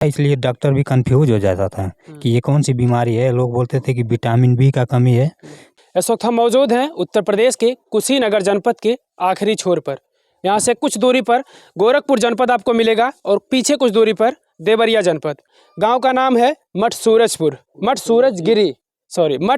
इसलिए डॉक्टर भी कंफ्यूज हो जाता था कि ये कौन सी बीमारी है। लोग बोलते थे कि विटामिन बी का कमी है। इस वक्त हम मौजूद हैं उत्तर प्रदेश के कुशीनगर जनपद के आखिरी छोर पर। यहाँ से कुछ दूरी पर गोरखपुर जनपद आपको मिलेगा और पीछे कुछ दूरी पर देवरिया जनपद। गांव का नाम है मठ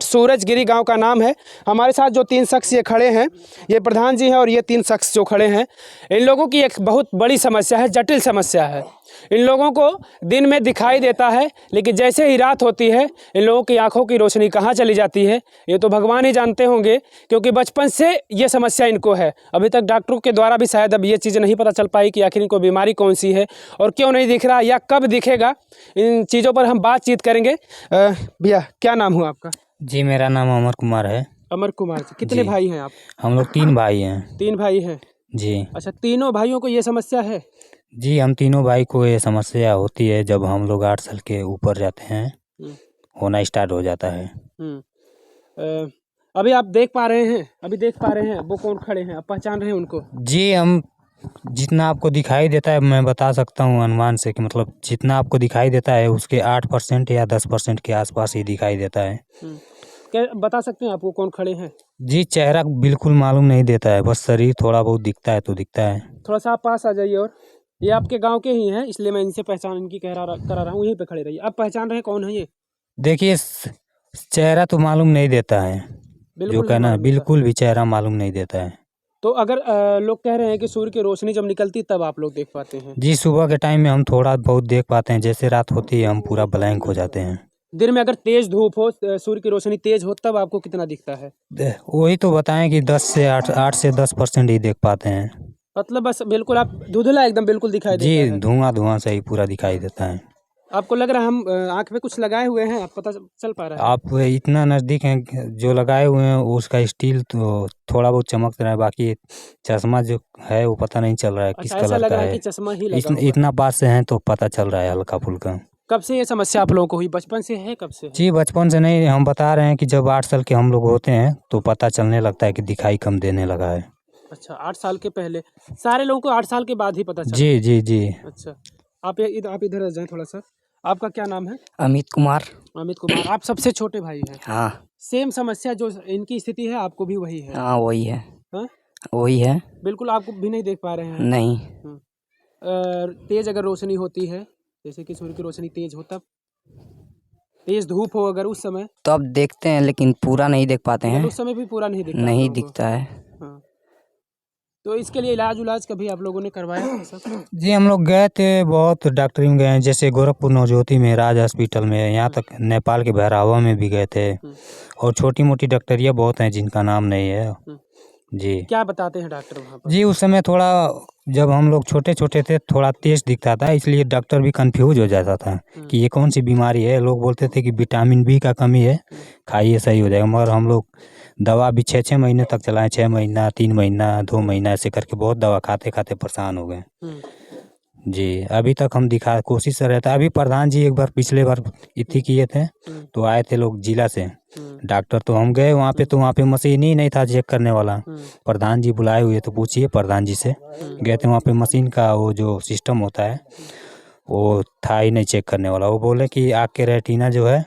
सूरजगिरी गांव का नाम है। हमारे साथ जो तीन शख्स ये खड़े हैं, ये प्रधान जी हैं और ये तीन शख्स जो खड़े हैं, इन लोगों की एक बहुत बड़ी समस्या है, जटिल समस्या है। इन लोगों को दिन में दिखाई देता है, लेकिन जैसे ही रात होती है इन लोगों की आंखों की रोशनी कहाँ चली जाती है ये तो भगवान ही जानते होंगे, क्योंकि बचपन से ये समस्या इनको है। अभी तक डॉक्टरों के द्वारा भी शायद अब ये चीज़ नहीं पता चल पाई कि आखिर इनको बीमारी कौन सी है और क्यों नहीं दिख रहा या कब दिखेगा। इन चीज़ों पर हम बातचीत करेंगे। भैया क्या नाम हुआ आपका? जी, मेरा नाम अमर कुमार है। अमर कुमार जी। कितने जी। भाई हैं आप? हम लोग 3 भाई हैं। 3 भाई हैं। जी। अच्छा, तीनों भाइयों को ये समस्या है? जी, हम तीनों भाई को ये समस्या होती है जब हम लोग 8 साल के ऊपर जाते हैं, होना स्टार्ट हो जाता है। अभी आप देख पा रहे हैं वो कौन खड़े हैं? आप पहचान रहे हैं उनको? जी, हम जितना आपको दिखाई देता है मैं बता सकता हूँ अनुमान से कि मतलब जितना आपको दिखाई देता है उसके 8% या 10% के आसपास ही दिखाई देता है। क्या बता सकते हैं आपको कौन खड़े हैं? जी, चेहरा बिल्कुल मालूम नहीं देता है, बस शरीर थोड़ा बहुत दिखता है तो दिखता है। थोड़ा सा आप पास आ जाइए। और ये आपके गांव के ही हैं, इसलिए मैं इनसे पहचान इनकी करा रहा हूँ। यहीं पे खड़े रहिए। आप पहचान रहे हैं कौन है ये? देखिए, चेहरा तो मालूम नहीं देता है, जो बिल्कुल नहीं कहना मालूम होता। बिल्कुल भी चेहरा मालूम नहीं देता है। तो अगर लोग कह रहे हैं कि सूर्य की रोशनी जब निकलती तब आप लोग देख पाते हैं? जी, सुबह के टाइम में हम थोड़ा बहुत देख पाते हैं, जैसे रात होती है हम पूरा ब्लैंक हो जाते हैं। दिन में अगर तेज धूप हो, सूर्य की रोशनी तेज हो, तब आपको कितना दिखता है? वही तो बताएं कि 8 से 10% ही देख पाते हैं। मतलब बस बिल्कुल आप धुंधला एकदम बिल्कुल दिखाई देता जी, है। धुआं से ही पूरा दिखाई देता है। आपको लग रहा है हम आँख में कुछ लगाए हुए हैं, आप पता चल पा रहा है? आप इतना नज़दीक हैं, जो लगाए हुए हैं उसका स्टील तो थोड़ा बहुत चमक रहा है, बाकी चश्मा जो है वो पता नहीं चल रहा है किस अच्छा, ऐसा कलर लग का रहा है है। कि चश्मा ही लगा हुआ है। इतना पास से हैं तो पता चल रहा है हल्का फुल्का। कब से ये समस्या आप लोगों को हुई? बचपन से है, कब से है? जी, बचपन से नहीं, हम बता रहे हैं कि जब 8 साल के हम लोग होते हैं तो पता चलने लगता है कि दिखाई कम देने लगा है। अच्छा, 8 साल के पहले। सारे लोगों को 8 साल के बाद ही पता चला? जी, जी, जी। अच्छा, आप इधर आ जाएँ थोड़ा-सा। आपका क्या नाम है? अमित कुमार। अमित कुमार। आप सबसे छोटे भाई हैं। हाँ। सेम समस्या जो इनकी स्थिति है आपको भी वही है? हाँ, वही है। हाँ? वही है। बिल्कुल आपको भी नहीं देख पा रहे हैं? नहीं। तेज अगर रोशनी होती है, जैसे कि सूर्य की रोशनी तेज हो तब? तेज धूप हो अगर उस समय? तो अब देखते हैं लेकिन पूरा नहीं देख पाते हैं। उस समय भी पूरा नहीं दिखता आप नहीं लोगों को? दिखता है। हाँ। तो इसके लिए इलाज कभी आप लोगों ने करवाया है सब? जी, हम लोग गए थे, बहुत डॉक्टरी में गए हैं, जैसे गोरखपुर नवज्योति में, राज हॉस्पिटल में, यहाँ तक नेपाल के भैरहवा में भी गए थे। और छोटी मोटी डॉक्टरियाँ बहुत हैं जिनका नाम नहीं है। जी। क्या बताते हैं डॉक्टर वहाँ पर? जी, उस समय थोड़ा, जब हम लोग छोटे छोटे थे थोड़ा तेज दिखता था, इसलिए डॉक्टर भी कंफ्यूज हो जाता था कि ये कौन सी बीमारी है। लोग बोलते थे कि विटामिन बी का कमी है, खाइए सही हो जाएगा। मगर हम लोग दवा भी 6 महीने तक चलाएं, 6 महीना, 3 महीना, 2 महीना, ऐसे करके बहुत दवा खाते खाते परेशान हो गए। जी, अभी तक हम दिखा कोशिश कर रहे थे। अभी प्रधान जी एक बार पिछले बार इतनी किए थे तो आए थे लोग जिला से डॉक्टर, तो हम गए वहाँ पे, तो वहाँ पे मशीन ही नहीं था चेक करने वाला। प्रधान जी बुलाए हुए तो पूछिए प्रधान जी से, गए थे वहाँ पे, मशीन का वो जो सिस्टम होता है वो था ही नहीं चेक करने वाला। वो बोले कि आँख के रेटिना जो है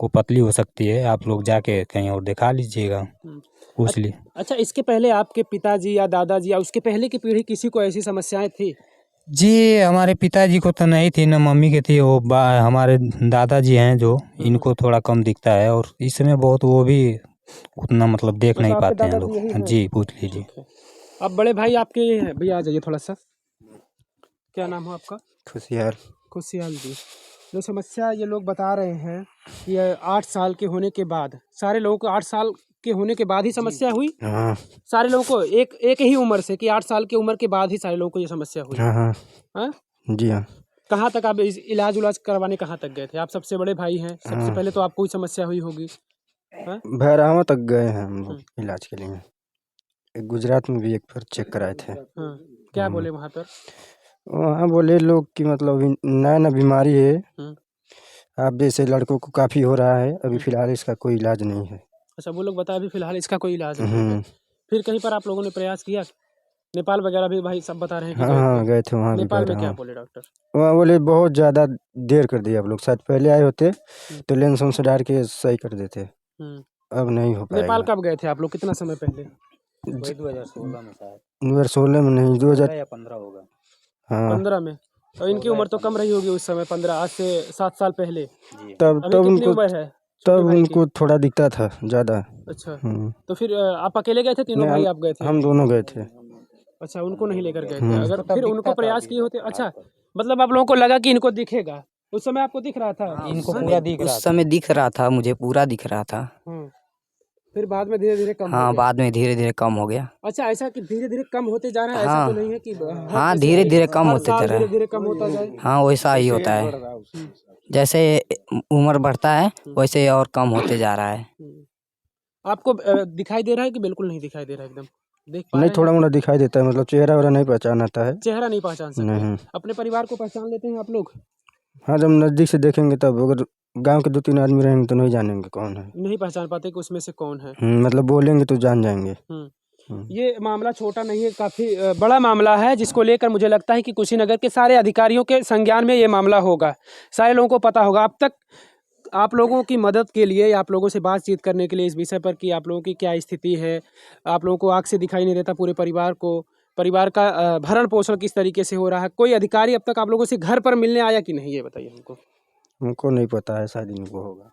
वो पतली हो सकती है, आप लोग जाके कहीं और दिखा लीजिएगा, पूछ ली। अच्छा, इसके पहले आपके पिताजी या दादाजी या उसके पहले की पीढ़ी किसी को ऐसी समस्याएं थी? जी, हमारे पिताजी को तो नहीं थी, ना मम्मी की थी। वो हमारे दादाजी हैं जो, इनको थोड़ा कम दिखता है, और इस समय बहुत वो भी उतना मतलब देख नहीं आपके पाते हैं दादाजी यही लोग। हैं? जी, पूछ लीजिए। अब बड़े भाई आपके ये हैं। भैया आ जाइए थोड़ा सा। क्या नाम हो आपका? खुशियार। खुशियाल जी। जो समस्या ये लोग बता रहे हैं, ये 8 साल के होने के बाद, सारे लोगों को 8 साल के होने के बाद ही समस्या हुई? हाँ। सारे लोगों को एक ही उम्र से, कि 8 साल की उम्र के बाद ही सारे लोगों को ये समस्या हुई? हाँ हाँ। हाँ? जी हाँ। कहाँ तक आप इलाज करवाने कहाँ तक गए थे? आप सबसे बड़े भाई हैं, सबसे पहले तो आपको ही समस्या हुई होगी। हाँ? भैरहवा तक गए हैं हम लोग इलाज के लिए। गुजरात में भी एक बार चेक कराए थे। हाँ। क्या बोले वहाँ पर? वहाँ बोले लोग कि मतलब नया बीमारी है, आप जैसे लड़कों को काफ़ी हो रहा है, अभी फिलहाल इसका कोई इलाज नहीं है। अच्छा, वो लोग बताए अभी फिलहाल इसका कोई इलाज नहीं है। फिर कहीं पर आप लोगों ने प्रयास किया? नेपाल वगैरह भी भाई सब बता रहे हैं कि हाँ गए हाँ थे। गए थे वहाँ भी नेपाल गए में थे क्या हाँ। बोले डॉक्टर? वहाँ बोले बहुत ज़्यादा देर कर दिया आप लोग, शायद पहले आए होते तो लेंस वेंस डाल के सही कर देते, हम्म। अब नहीं हो नेपाल पाएगा। कब गए थे आप लोग, कितना समय पहले? वही 2016 में शायद 2016 में नहीं, 2000 या 15 होगा। हाँ 15 में? और इनकी उम्र तो कम रही होगी उस समय, 15 आज से 7 साल पहले। जी तब अभी कितनी उम्र है छोटे तब भाई की? उनको थोड़ा दिखता था ज़्यादा। अच्छा, हम्म। तो फिर आप अकेले गए थे, तीनों नहीं, भाई आप गए थे? हम दोनों गए थे। अच्छा, उनको नहीं लेकर गए थे। हम्म। अगर फिर उनको प्रयास किए होते, अच्छा मतलब आप लोगों को लगा कि इनको दिखेगा, उस समय आपको दिख रहा था? इनको हाँ? पूरा दिख रहा उस समय दिख रहा था, मुझे पूरा दिख रहा था। हाँ। फिर बाद में धीरे धीरे कम हो हाँ, गया। बाद में धीरे धीरे कम हो गया। अच्छा, ऐसा कि धीरे धीरे कम होते जा रहा है, ऐसा हाँ। तो नहीं है कि हाँ, धीरे धीरे कम हर होते जा साल रहा धीरे है। धीरे कम होता जाए? हाँ, वैसा ही होता है। जैसे उम्र बढ़ता है वैसे और कम होते जा रहा है। आपको दिखाई दे रहा है कि बिल्कुल नहीं दिखाई दे रहा है? एकदम देख पा नहीं, रहे थोड़ा हैं? मोड़ा दिखाई देता है, मतलब चेहरा वगैरह नहीं पहचान आता है। चेहरा नहीं पहचान सकते? नहीं। अपने परिवार को पहचान लेते हैं आप लोग? हाँ, जब नज़दीक से देखेंगे तब, अगर गांव के 2-3 आदमी रहेंगे तो नहीं जानेंगे कौन है। नहीं पहचान पाते कि उसमें से कौन है? मतलब बोलेंगे तो जान जाएंगे। ये मामला छोटा नहीं है, काफ़ी बड़ा मामला है, जिसको लेकर मुझे लगता है कि कुशीनगर के सारे अधिकारियों के संज्ञान में ये मामला होगा, सारे लोगों को पता होगा। अब तक आप लोगों की मदद के लिए, आप लोगों से बातचीत करने के लिए इस विषय पर कि आप लोगों की क्या स्थिति है, आप लोगों को आँख से दिखाई नहीं देता पूरे परिवार को, परिवार का भरण पोषण किस तरीके से हो रहा है, कोई अधिकारी अब तक आप लोगों से घर पर मिलने आया कि नहीं, ये बताइए हमको। हमको नहीं पता है, शायद इनको होगा।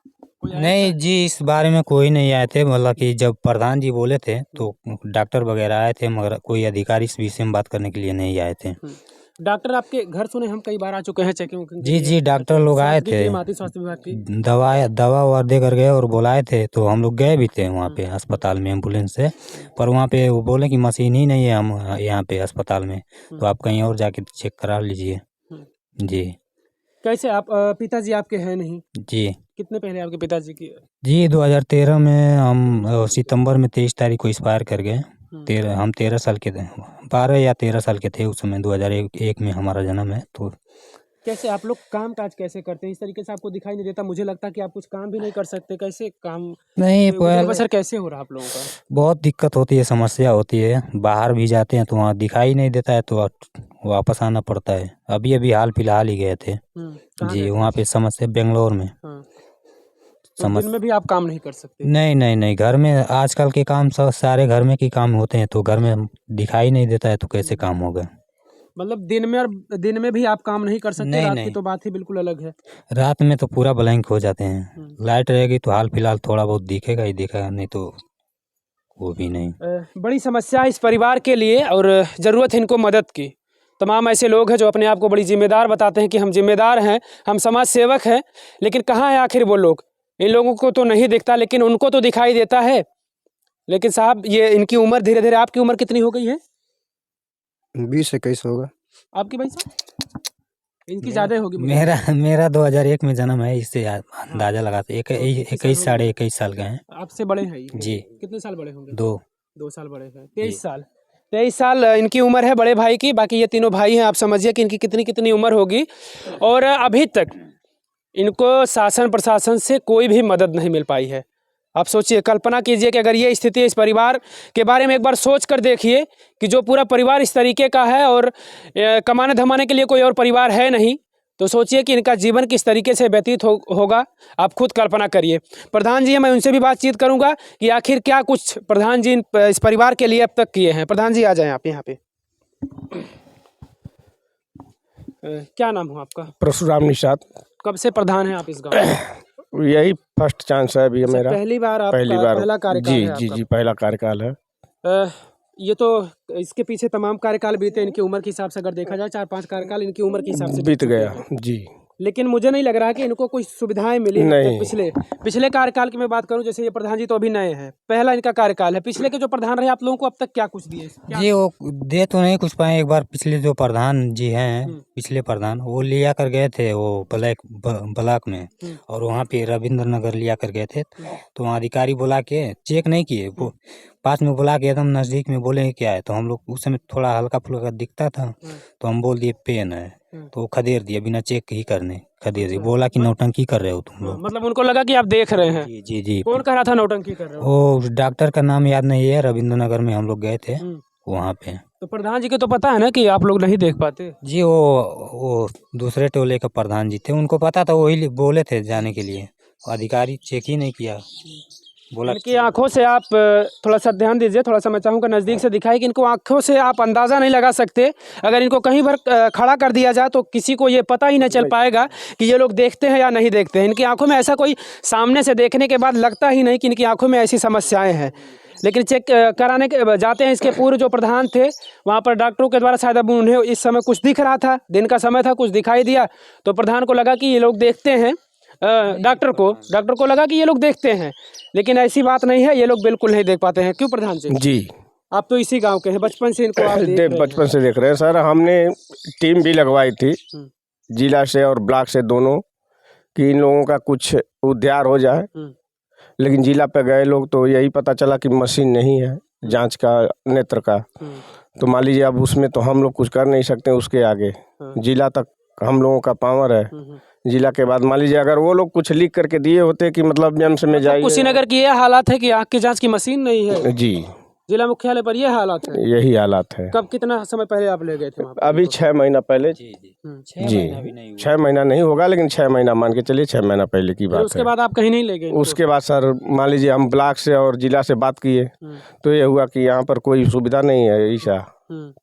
नहीं जी, इस बारे में कोई नहीं आए थे, मतलब कि जब प्रधान जी बोले थे तो डॉक्टर वगैरह आए थे, मगर कोई अधिकारी इस विषय में बात करने के लिए नहीं आए थे। डॉक्टर आपके घर सुने, हम कई बार आ चुके हैं चेकिंग वेकिंग के जी लिए। जी, डॉक्टर लोग आए स्वास्थ्य की थे, टीम आती, स्वास्थ्य विभाग की। दवा ववा दे कर गए और बुलाए थे, तो हम लोग गए भी थे वहाँ पे अस्पताल में एम्बुलेंस से, पर वहाँ पे वो बोले कि मशीन ही नहीं है हम यहाँ पे अस्पताल में, तो आप कहीं और जाके चेक करा लीजिए। जी कैसे आप पिताजी आपके हैं नहीं? जी कितने पहले आपके पिताजी की? जी 2013 में हम सितंबर में 23 तारीख को एक्सपायर कर गए। हम 13 साल के थे, 12 या 13 साल के थे उस समय, 2001 में हमारा जन्म है। तो कैसे आप लोग काम काज कैसे करते हैं? इस तरीके से आपको दिखाई नहीं देता, मुझे लगता है कि आप कुछ काम भी नहीं कर सकते, कैसे काम नहीं, गुजर बसर कैसे हो रहा है आप लोगों का? बहुत दिक्कत होती है, समस्या होती है, बाहर भी जाते हैं तो वहाँ दिखाई नहीं देता है, तो वापस आना पड़ता है। अभी अभी हाल फिलहाल ही गए थे कहाँ जी, गए थे? वहाँ पे समस्या बेंगलोर में। हाँ। तो दिन में भी आप काम नहीं कर सकते? नहीं नहीं नहीं, घर में आजकल के काम सब सारे घर में के काम होते हैं, तो घर में दिखाई नहीं देता है तो कैसे काम होगा। मतलब दिन में, और दिन में भी आप काम नहीं कर सकते? नहीं रात की नहीं, तो बात ही बिल्कुल अलग है। रात में तो पूरा ब्लैंक हो जाते हैं। लाइट रहेगी तो हाल फिलहाल थोड़ा बहुत दिखेगा ही दिखेगा, नहीं तो वो भी नहीं। बड़ी समस्या है इस परिवार के लिए, और ज़रूरत है इनको मदद की। तमाम ऐसे लोग हैं जो अपने आप को बड़ी जिम्मेदार बताते हैं कि हम जिम्मेदार हैं, हम समाज सेवक हैं, लेकिन कहाँ है आखिर वो लोग? इन लोगों को तो नहीं दिखता, लेकिन उनको तो दिखाई देता है। लेकिन साहब, ये इनकी उम्र धीरे धीरे, आपकी उम्र कितनी हो गई है? 20-21 होगा। आपकी भाई साहब? इनकी ज़्यादा होगी मुझे। मेरा 2001 में जन्म है, इससे अंदाजा लगाते 21 साढ़े 21 साल का है आपसे बड़े हैं ये? जी। कितने साल बड़े होंगे? 2 साल बड़े हैं। 23 साल, 23 साल इनकी उम्र है बड़े भाई की। बाकी ये तीनों भाई हैं, आप समझिए कि इनकी कितनी कितनी उम्र होगी, और अभी तक इनको शासन प्रशासन से कोई भी मदद नहीं मिल पाई है। आप सोचिए, कल्पना कीजिए कि अगर ये स्थिति है, इस परिवार के बारे में एक बार सोच कर देखिए कि जो पूरा परिवार इस तरीके का है, और कमाने धमाने के लिए कोई और परिवार है नहीं, तो सोचिए कि इनका जीवन किस तरीके से व्यतीत होगा। आप खुद कल्पना करिए। प्रधान जी हैं, मैं उनसे भी बातचीत करूंगा कि आखिर क्या कुछ प्रधान जी इस परिवार के लिए अब तक किए हैं। प्रधान जी आ जाएं आप यहाँ पे। क्या नाम हो आपका? परशुराम निषाद। कब से प्रधान हैं आप इस गाँव में? यही फर्स्ट चांस है अभी मेरा। पहली बार आपका पहला कार्यकाल जी है जी आपका? जी, पहला कार्यकाल है। ये तो इसके पीछे तमाम कार्यकाल बीते, इनकी उम्र के हिसाब से अगर देखा जाए 4-5 कार्यकाल इनकी उम्र के हिसाब से बीत गया जी। लेकिन मुझे नहीं लग रहा कि इनको कोई सुविधाएं मिली हैं नहीं। पिछले कार्यकाल की मैं बात करूं, जैसे ये प्रधान जी तो अभी नए हैं, पहला इनका कार्यकाल है। पिछले के जो प्रधान रहे आप लोगों को अब तक क्या कुछ दिए? जी, वो दे तो नहीं कुछ पाए। एक बार पिछले जो प्रधान जी हैं, पिछले प्रधान, वो लिया कर गए थे वो ब्लॉक में, और वहाँ पे रविंद्र नगर लिया कर गए थे, तो वहाँ अधिकारी बुला के चेक नहीं किए, वो पास में बुला के एकदम नज़दीक में बोले क्या है, तो हम लोग उस समय थोड़ा हल्का फुल्का दिखता था, तो हम बोल दिए पेन है, तो वो खदेड़ दिया बिना चेक ही करने, खदेड़ दिया। बोला कि नौटंकी कर रहे हो तुम लोग। मतलब उनको लगा कि आप देख रहे हैं? जी जी जी। कौन कह रहा था नौटंकी कर रहे हो? वो डॉक्टर का नाम याद नहीं है, रविंद्र नगर में हम लोग गए थे, वहाँ पे। तो प्रधान जी को तो पता है ना कि आप लोग नहीं देख पाते। जी वो दूसरे टोले के प्रधान जी थे, उनको पता था, वही बोले थे जाने के लिए, अधिकारी चेक ही नहीं किया, बोला इनकी आंखों से आप थोड़ा सा ध्यान दीजिए, थोड़ा सा मैं चाहूँगा नज़दीक से दिखाई कि इनको आंखों से आप अंदाज़ा नहीं लगा सकते। अगर इनको कहीं पर खड़ा कर दिया जाए तो किसी को ये पता ही नहीं चल पाएगा कि ये लोग देखते हैं या नहीं देखते हैं। इनकी आंखों में ऐसा कोई सामने से देखने के बाद लगता ही नहीं कि इनकी आंखों में ऐसी समस्याएं हैं। लेकिन चेक कराने के जाते हैं, इसके पूर्व जो प्रधान थे वहाँ पर डॉक्टरों के द्वारा शायद अब उन्हें इस समय कुछ दिख रहा था, दिन का समय था, कुछ दिखाई दिया तो प्रधान को लगा कि ये लोग देखते हैं। डॉक्टर को लगा कि ये लोग देखते हैं, लेकिन ऐसी बात नहीं है, ये लोग बिल्कुल नहीं देख पाते हैं। क्यों प्रधान जी? जी आप तो इसी गांव के हैं, बचपन से इनको आप देख रहे हैं। बचपन से देख रहे हैं सर। हमने टीम भी लगवाई थी जिला से और ब्लॉक से दोनों, कि इन लोगों का कुछ उद्धार हो जाए। लेकिन जिला पे गए लोग तो यही पता चला कि मशीन नहीं है जांच का नेत्र का। तो मान लीजिए अब उसमें तो हम लोग कुछ कर नहीं सकते, उसके आगे जिला तक हम लोगों का पावर है। जिला के बाद मान लीजिए अगर वो लोग कुछ लिख करके दिए होते कि मतलब एम्स में जाइए। कुशीनगर की ये हालात है कि आँख की जांच की मशीन नहीं है। जी जिला मुख्यालय पर ये हालात है। यही हालात है। कब कितना समय पहले आप ले गए थे वहाँ पर? अभी 6 महीना पहले। जी 6 महीना नहीं होगा, लेकिन 6 महीना मान के चलिए, 6 महीना पहले की बात है। उसके बाद आप कहीं नहीं ले गए? उसके बाद सर मान लीजिए हम ब्लॉक से और जिला से बात किए तो ये हुआ कि यहाँ पर कोई सुविधा नहीं है ऐसा।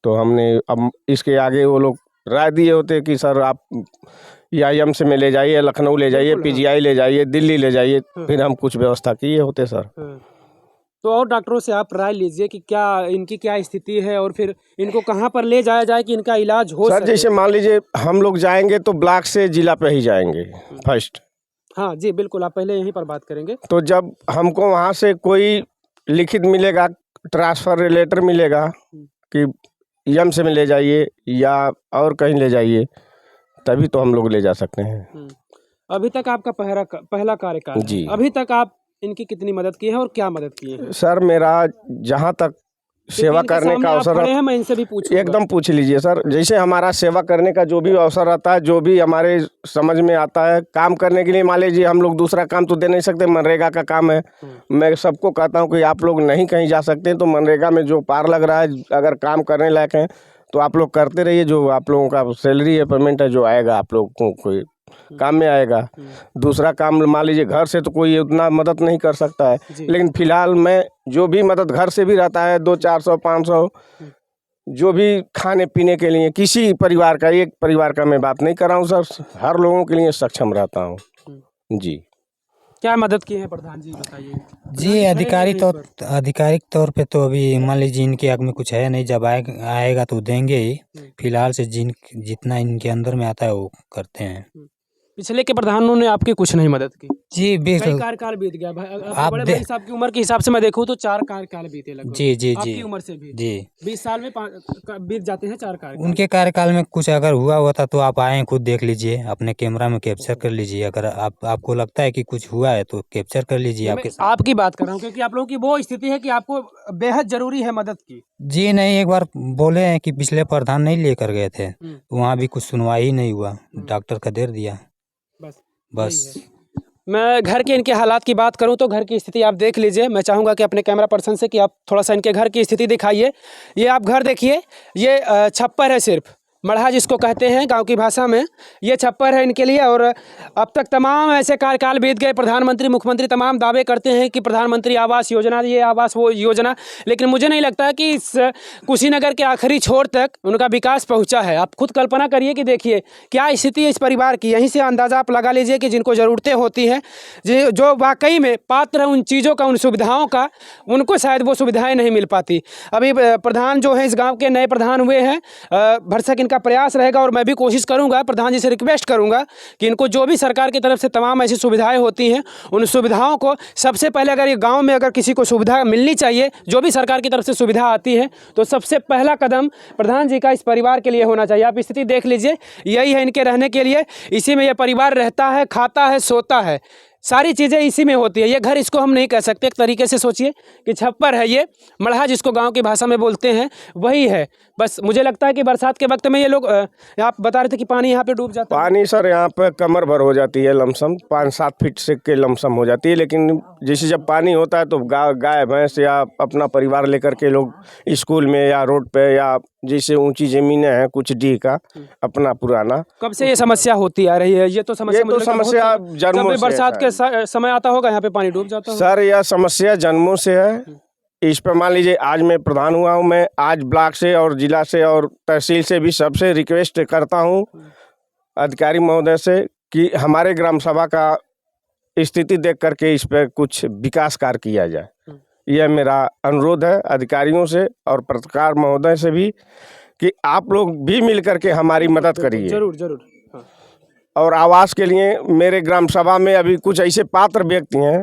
तो हमने अब इसके आगे वो लोग राय दिए होते कि सर आप या एम्स में ले जाइए, लखनऊ ले जाइए, पीजीआई ले जाइए, दिल्ली ले जाइए, फिर हम कुछ व्यवस्था किए होते सर। तो और डॉक्टरों से आप राय लीजिए कि क्या इनकी क्या स्थिति है और फिर इनको कहाँ पर ले जाया जाए कि इनका इलाज हो सर। जैसे मान लीजिए हम लोग जाएंगे तो ब्लॉक से जिला पे ही जाएंगे फर्स्ट। हाँ जी बिल्कुल, आप पहले यहीं पर बात करेंगे। तो जब हमको वहाँ से कोई लिखित मिलेगा, ट्रांसफर लेटर मिलेगा कि एम्स में ले जाइए या और कहीं ले जाइए, तभी तो हम लोग ले जा सकते हैं। अभी तक आपका पहला कार्यकाल जी। अभी तक आप इनकी कितनी मदद की है और क्या मदद की है? सर मेरा जहाँ तक सेवा करने का अवसर है, मैं इनसे भी पूछूंगा। एकदम पूछ लीजिए सर। जैसे हमारा सेवा करने का जो भी अवसर आता है, जो भी हमारे समझ में आता है काम करने के लिए, मान लीजिए हम लोग दूसरा काम तो दे नहीं सकते, मनरेगा का काम है। मैं सबको कहता हूँ कि आप लोग नहीं कहीं जा सकते तो मनरेगा में जो पार लग रहा है, अगर काम करने लायक है तो आप लोग करते रहिए। जो आप लोगों का सैलरी है, पेमेंट है, जो आएगा आप लोग को कोई काम में आएगा। दूसरा काम मान लीजिए घर से तो कोई उतना मदद नहीं कर सकता है, लेकिन फिलहाल मैं जो भी मदद घर से भी रहता है 200-400 500 जो भी खाने पीने के लिए, किसी परिवार का, एक परिवार का मैं बात नहीं कर रहा हूँ सर, हर लोगों के लिए सक्षम रहता हूँ। जी क्या मदद की है प्रधान जी, बताइए। जी आधिकारिक तौर पे तो अभी मान लीजिए इनके हक में कुछ है नहीं, जब आएगा तो देंगे ही। फिलहाल से जितना इनके अंदर में आता है वो करते हैं। पिछले के प्रधानों ने आपकी कुछ नहीं मदद की? जी कई कार्यकाल बीत गया आप बड़े भाई साहब की उम्र के हिसाब से मैं देखूं तो 4 कार्यकाल बीते लगभग। जी आपकी उम्र से भी जी 20 साल में बीत जाते हैं 4 कार्यकाल। उनके कार्यकाल में कुछ अगर हुआ होता तो आप आए खुद देख लीजिए, अपने कैमरा में कैप्चर कर लीजिए। अगर आपको लगता है कि कुछ हुआ है तो कैप्चर कर लीजिए। आपकी बात कर रहा हूँ क्योंकि आप लोगों की वो स्थिति है कि आपको बेहद जरूरी है मदद की। जी नहीं, एक बार बोले हैं कि पिछले प्रधान नहीं लेकर गए थे, वहाँ भी कुछ सुनवाई ही नहीं हुआ, डॉक्टर का देर दिया बस। मैं घर के इनके हालात की बात करूं तो घर की स्थिति आप देख लीजिए। मैं चाहूँगा कि अपने कैमरा पर्सन से कि आप थोड़ा सा इनके घर की स्थिति दिखाइए। ये आप घर देखिए, ये छप्पर है, सिर्फ मढ़ा जिसको कहते हैं गांव की भाषा में, ये छप्पर है इनके लिए। और अब तक तमाम ऐसे कार्यकाल बीत गए, प्रधानमंत्री मुख्यमंत्री तमाम दावे करते हैं कि प्रधानमंत्री आवास योजना, ये आवास वो योजना, लेकिन मुझे नहीं लगता कि इस कुशीनगर के आखिरी छोर तक उनका विकास पहुंचा है। आप खुद कल्पना करिए कि देखिए क्या स्थिति है इस परिवार की। यहीं से अंदाज़ा आप लगा लीजिए कि जिनको ज़रूरतें होती हैं, जो वाकई में पात्र है उन चीज़ों का, उन सुविधाओं का, उनको शायद वो सुविधाएँ नहीं मिल पाती। अभी प्रधान जो है इस गाँव के नए प्रधान हुए हैं, भरसक का प्रयास रहेगा और मैं भी कोशिश करूंगा, प्रधान जी से रिक्वेस्ट करूंगा कि इनको जो भी सरकार की तरफ से तमाम ऐसी सुविधाएं होती हैं, उन सुविधाओं को सबसे पहले, अगर ये गांव में अगर किसी को सुविधा मिलनी चाहिए, जो भी सरकार की तरफ से सुविधा आती है, तो सबसे पहला कदम प्रधान जी का इस परिवार के लिए होना चाहिए। आप स्थिति देख लीजिए, यही है इनके रहने के लिए, इसी में यह परिवार रहता है, खाता है, सोता है। सारी चीज़ें इसी में होती है। ये घर इसको हम नहीं कह सकते, एक तरीके से सोचिए कि छप्पर है, ये मड़हा जिसको गांव की भाषा में बोलते हैं वही है। बस मुझे लगता है कि बरसात के वक्त में ये लोग आप बता रहे थे कि पानी यहाँ पे डूब जाता है। पानी सर यहाँ पे कमर भर हो जाती है, लमसम 5-7 फीट से के लमसम हो जाती है। लेकिन जैसे जब पानी होता है तो गाय भैंस या अपना परिवार लेकर के लोग स्कूल में या रोड पे या जैसे ऊंची ज़मीनें हैं कुछ डी का अपना पुराना। कब से ये समस्या होती आ रही है? ये तो समस्या मुझे लगता है समस्या बहुत- जन्मों जब भी से है बरसात के सर। समय आता होगा यहाँ पे पानी डूब जाता होगा। सर यह समस्या जन्मों से है। इस पर मान लीजिए आज मैं प्रधान हुआ हूँ, मैं आज ब्लॉक से और जिला से और तहसील से भी सबसे रिक्वेस्ट करता हूँ अधिकारी महोदय से कि हमारे ग्राम सभा का स्थिति देख करके इस पर कुछ विकास कार्य किया जाए। यह मेरा अनुरोध है अधिकारियों से और पत्रकार महोदय से भी कि आप लोग भी मिल करके हमारी मदद करिए। जरूर जरूर। हाँ। और आवास के लिए मेरे ग्राम सभा में अभी कुछ ऐसे पात्र व्यक्ति हैं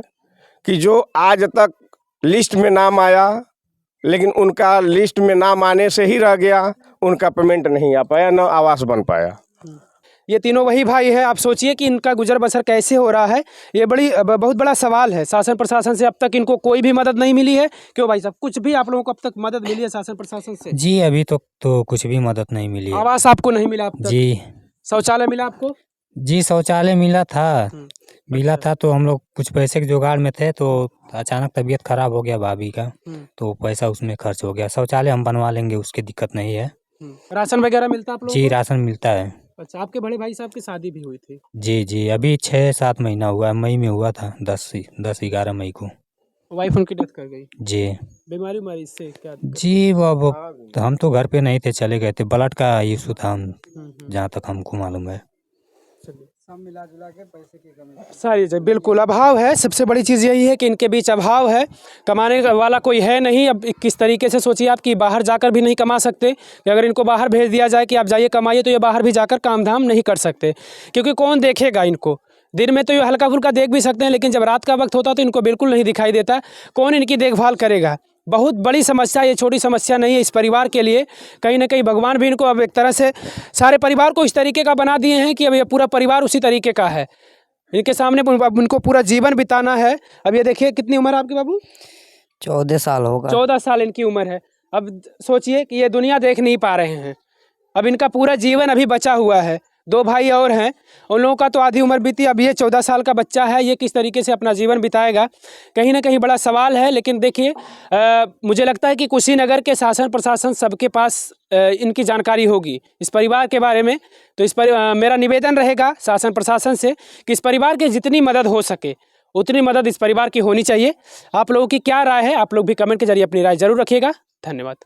कि जो आज तक लिस्ट में नाम आया, लेकिन उनका लिस्ट में नाम आने से ही रह गया, उनका पेमेंट नहीं आ पाया, न आवास बन पाया। ये तीनों वही भाई है। आप सोचिए कि इनका गुजर बसर कैसे हो रहा है। ये बहुत बड़ा सवाल है। शासन प्रशासन से अब तक इनको कोई भी मदद नहीं मिली है। क्यों भाई साहब, कुछ भी आप लोगों को अब तक मदद मिली है शासन प्रशासन से? जी अभी तक तो कुछ भी मदद नहीं मिली है। आवास आपको नहीं मिला अब तक? जी शौचालय मिला आपको? जी शौचालय मिला था तो हम लोग कुछ पैसे के जुगाड़ में थे, तो अचानक तबीयत खराब हो गया भाभी का, तो पैसा उसमें खर्च हो गया। शौचालय हम बनवा लेंगे, उसकी दिक्कत नहीं है। राशन वगैरह मिलता आप लोगों जी को? राशन मिलता है। अच्छा, आपके बड़े भाई साहब की शादी भी हुई थी? जी अभी 6-7 महीना हुआ है, मई में हुआ था, 10-11 मई को। वाइफ उनकी डेथ कर गई? जी बीमारी उमारी इससे क्या? जी वो तो हम तो घर पे नहीं थे, चले गए थे। ब्लड का इशू था जहाँ तक हमको मालूम है। सब मिला जुला के पैसे की कमी। सारी चीज़ बिल्कुल अभाव है। सबसे बड़ी चीज़ यही है कि इनके बीच अभाव है, कमाने वाला कोई है नहीं। अब किस तरीके से सोचिए आप कि बाहर जाकर भी नहीं कमा सकते, कि अगर इनको बाहर भेज दिया जाए कि आप जाइए कमाइए, तो ये बाहर भी जाकर काम धाम नहीं कर सकते, क्योंकि कौन देखेगा इनको। दिन में तो ये हल्का फुल्का देख भी सकते हैं, लेकिन जब रात का वक्त होता तो इनको बिल्कुल नहीं दिखाई देता। कौन इनकी देखभाल करेगा? बहुत बड़ी समस्या, ये छोटी समस्या नहीं है इस परिवार के लिए। कहीं ना कहीं भगवान भी इनको अब एक तरह से सारे परिवार को इस तरीके का बना दिए हैं कि अब ये पूरा परिवार उसी तरीके का है। इनके सामने अब उनको पूरा जीवन बिताना है। अब ये देखिए, कितनी उम्र है आपके बाबू? 14 साल होगा। 14 साल इनकी उम्र है। अब सोचिए कि ये दुनिया देख नहीं पा रहे हैं। अब इनका पूरा जीवन अभी बचा हुआ है। 2 भाई और हैं, उन लोगों का तो आधी उम्र बीती। अब ये 14 साल का बच्चा है, ये किस तरीके से अपना जीवन बिताएगा, कहीं ना कहीं बड़ा सवाल है। लेकिन देखिए, मुझे लगता है कि कुशीनगर के शासन प्रशासन सबके पास इनकी जानकारी होगी इस परिवार के बारे में। तो मेरा निवेदन रहेगा शासन प्रशासन से कि इस परिवार की जितनी मदद हो सके उतनी मदद इस परिवार की होनी चाहिए। आप लोगों की क्या राय है? आप लोग भी कमेंट के जरिए अपनी राय जरूर रखिएगा। धन्यवाद।